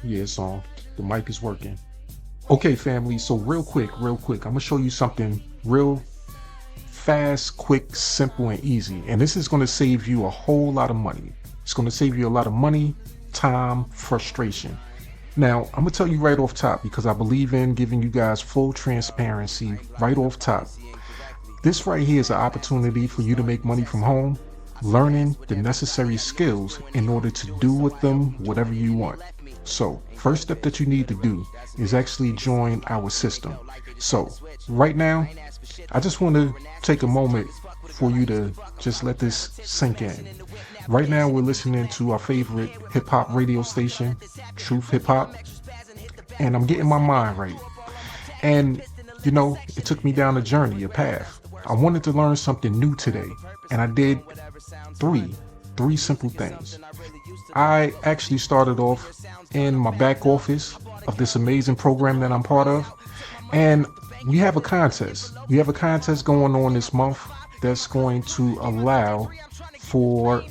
Yeah, it's on. The mic is working. Okay, family. So real quick, I'm gonna show you something real fast, quick, simple, and easy. And this is gonna save you a whole lot of money. It's gonna save you a lot of money, time, frustration. Now, I'm gonna tell you right off top because I believe in giving you guys full transparency right off top. This right here is an opportunity for you to make money from home, learning the necessary skills in order to do with them whatever you want. So, first step that you need to do is actually join our system. So, right now, I just want to take a moment for you to just let this sink in. Right now, we're listening to our favorite hip hop radio station, Truth Hip Hop, and I'm getting my mind right. And, it took me down a journey, a path. I wanted to learn something new today, and I did three, three simple things. I actually started off in my back office of this amazing program that I'm part of, and we have a contest. We have a contest going on this month that's going to allow for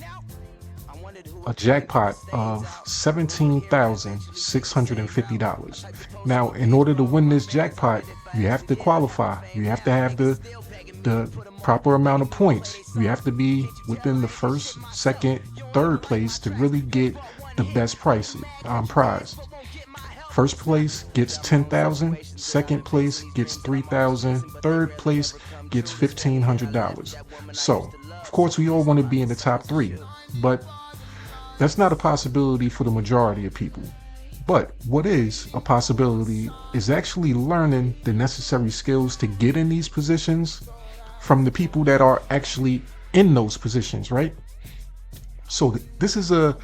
a jackpot of $17,650. Now, in order to win this jackpot, you have to qualify. You have to have the proper amount of points. You have to be within the first, second, third place to really get the best prize. First place gets 10,000, second place gets 3,000, third place gets $1,500. So, of course, we all want to be in the top three, but that's not a possibility for the majority of people. But what is a possibility is actually learning the necessary skills to get in these positions from the people that are actually in those positions, right? So this is a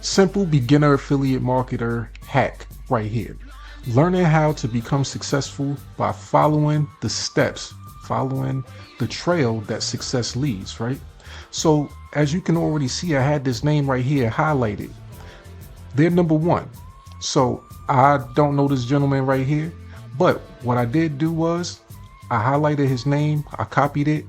simple beginner affiliate marketer hack right here. Learning how to become successful by following the steps, following the trail that success leads, right? So as you can already see, I had this name right here highlighted. They're number one. So I don't know this gentleman right here, but what I did do was I highlighted his name, I copied it,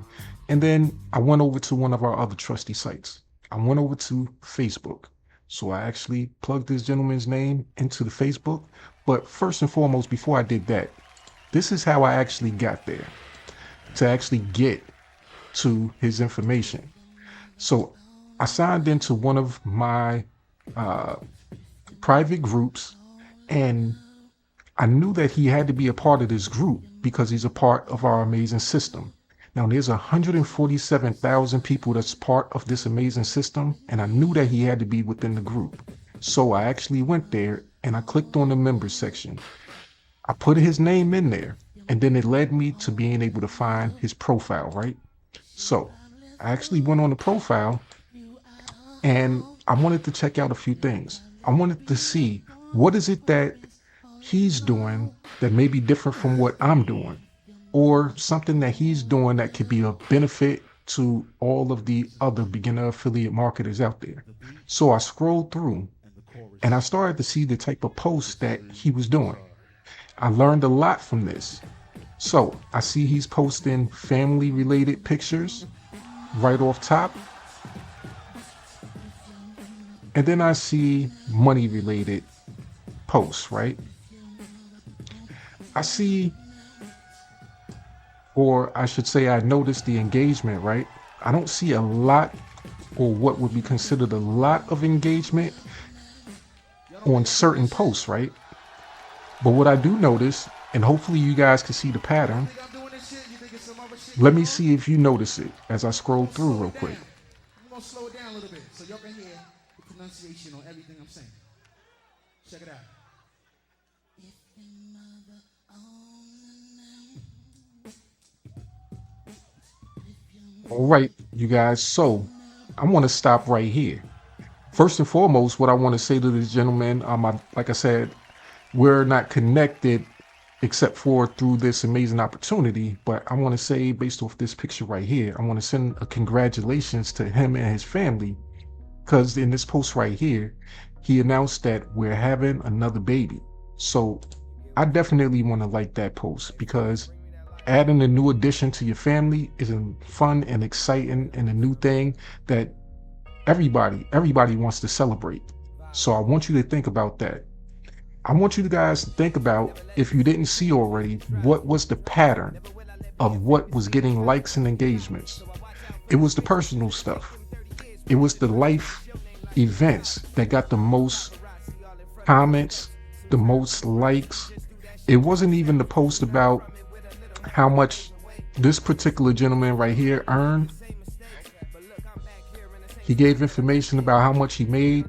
and then I went over to one of our other trusty sites. I went over to Facebook. So I actually plugged this gentleman's name into the Facebook. But first and foremost, before I did that, this is how I actually got there to actually get to his information. So I signed into one of my private groups, and I knew that he had to be a part of this group because he's a part of our amazing system. Now there's 147,000 people that's part of this amazing system, and I knew that he had to be within the group. So I actually went there and I clicked on the members section. I put his name in there, and then it led me to being able to find his profile, right? So I actually went on the profile and I wanted to check out a few things. I wanted to see what is it that he's doing that may be different from what I'm doing, or something that he's doing that could be a benefit to all of the other beginner affiliate marketers out there. So I scrolled through and I started to see the type of posts that he was doing. I learned a lot from this. So I see he's posting family related pictures right off top. And then I see money related posts, right? I see, or I should say I noticed the engagement, right? I don't see a lot, or what would be considered a lot of engagement on certain posts, right? But what I do notice, and hopefully you guys can see the pattern, let me see if you notice it as I scroll through real quick. I'm gonna slow it down a little bit so y'all can hear the pronunciation on everything I'm saying. Check it out. All right, you guys, so I want to stop right here. First and foremost, what I want to say to this gentleman, like I said, we're not connected except for through this amazing opportunity, but I want to say, based off this picture right here, I want to send a congratulations to him and his family, because in this post right here, he announced that we're having another baby. So I definitely want to like that post, because adding a new addition to your family is a fun and exciting and a new thing that everybody wants to celebrate. So I want you to think about that. I want you guys to think about, if you didn't see already, what was the pattern of what was getting likes and engagements. It was the personal stuff. It was the life events that got the most comments, the most likes. It wasn't even the post about how much this particular gentleman right here earned. He gave information about how much he made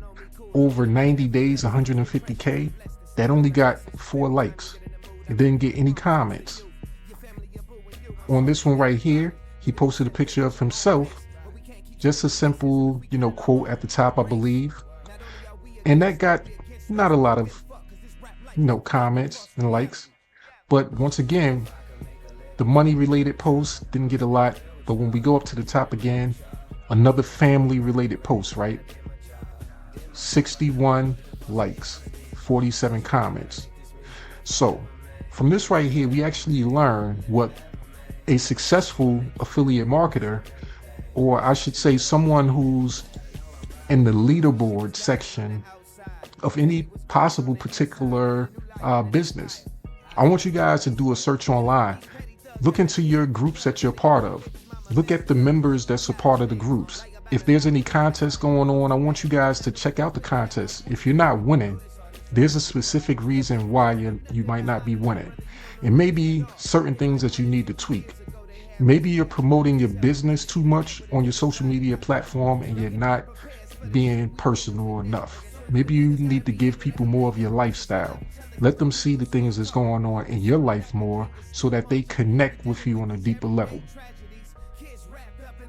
over 90 days, 150K. That only got 4 likes. It didn't get any comments. On this one right here, he posted a picture of himself, just a simple, quote at the top, I believe. And that got not a lot of, comments and likes. But once again, the money related post didn't get a lot. But when we go up to the top again, another family related post, right? 61 likes, 47 comments. So from this right here, we actually learn what a successful affiliate marketer, or I should say someone who's in the leaderboard section of any possible particular business. I want you guys to do a search online. Look into your groups that you're part of. Look at the members that's a part of the groups. If there's any contests going on, I want you guys to check out the contest. If you're not winning, there's a specific reason why you might not be winning. It may be certain things that you need to tweak. Maybe you're promoting your business too much on your social media platform and you're not being personal enough. Maybe you need to give people more of your lifestyle. Let them see the things that's going on in your life more so that they connect with you on a deeper level.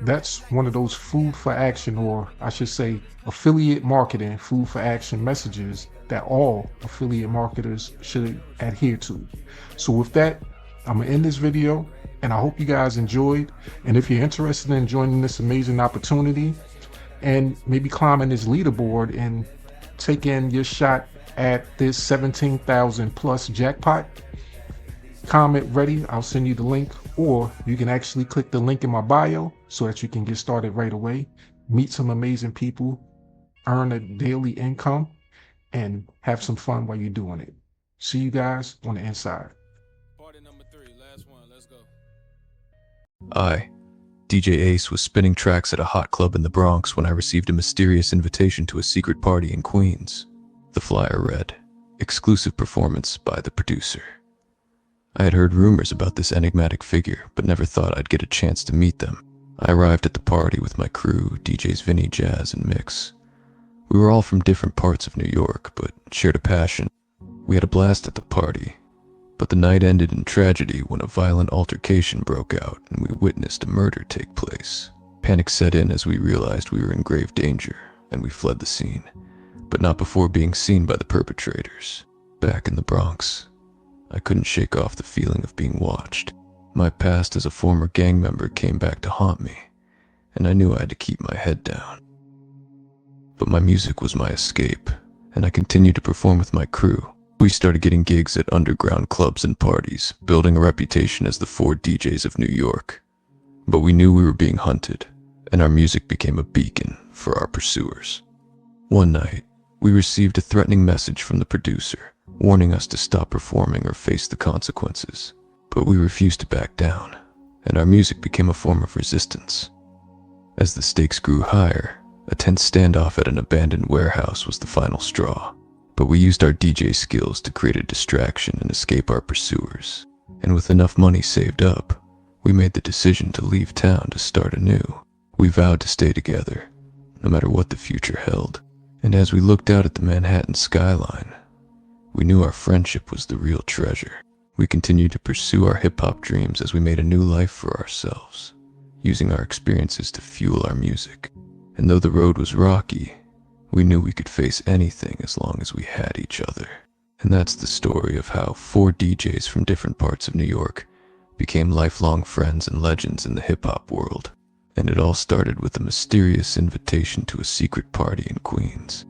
That's one of those food for action, or I should say affiliate marketing, food for action messages that all affiliate marketers should adhere to. So with that, I'm gonna end this video and I hope you guys enjoyed. And if you're interested in joining this amazing opportunity and maybe climbing this leaderboard and taking your shot at this 17,000 plus jackpot, comment ready. I'll send you the link, or you can actually click the link in my bio so that you can get started right away, meet some amazing people, earn a daily income, and have some fun while you're doing it. See you guys on the inside. Party number 3, last one, let's go. DJ Ace was spinning tracks at a hot club in the Bronx when I received a mysterious invitation to a secret party in Queens. The flyer read, "Exclusive performance by the producer." I had heard rumors about this enigmatic figure, but never thought I'd get a chance to meet them. I arrived at the party with my crew, DJs Vinny, Jazz, and Mix. We were all from different parts of New York, but shared a passion. We had a blast at the party, but the night ended in tragedy when a violent altercation broke out and we witnessed a murder take place. Panic set in as we realized we were in grave danger, and we fled the scene, but not before being seen by the perpetrators. Back in the Bronx, I couldn't shake off the feeling of being watched. My past as a former gang member came back to haunt me, and I knew I had to keep my head down. But my music was my escape, and I continued to perform with my crew. We started getting gigs at underground clubs and parties, building a reputation as the 4 DJs of New York. But we knew we were being hunted, and our music became a beacon for our pursuers. One night, we received a threatening message from the producer, warning us to stop performing or face the consequences. But we refused to back down, and our music became a form of resistance. As the stakes grew higher, a tense standoff at an abandoned warehouse was the final straw. But we used our DJ skills to create a distraction and escape our pursuers. And with enough money saved up, we made the decision to leave town to start anew. We vowed to stay together, no matter what the future held. And as we looked out at the Manhattan skyline, we knew our friendship was the real treasure. We continued to pursue our hip-hop dreams as we made a new life for ourselves, using our experiences to fuel our music. And though the road was rocky, we knew we could face anything as long as we had each other. And that's the story of how 4 DJs from different parts of New York became lifelong friends and legends in the hip-hop world. And it all started with a mysterious invitation to a secret party in Queens.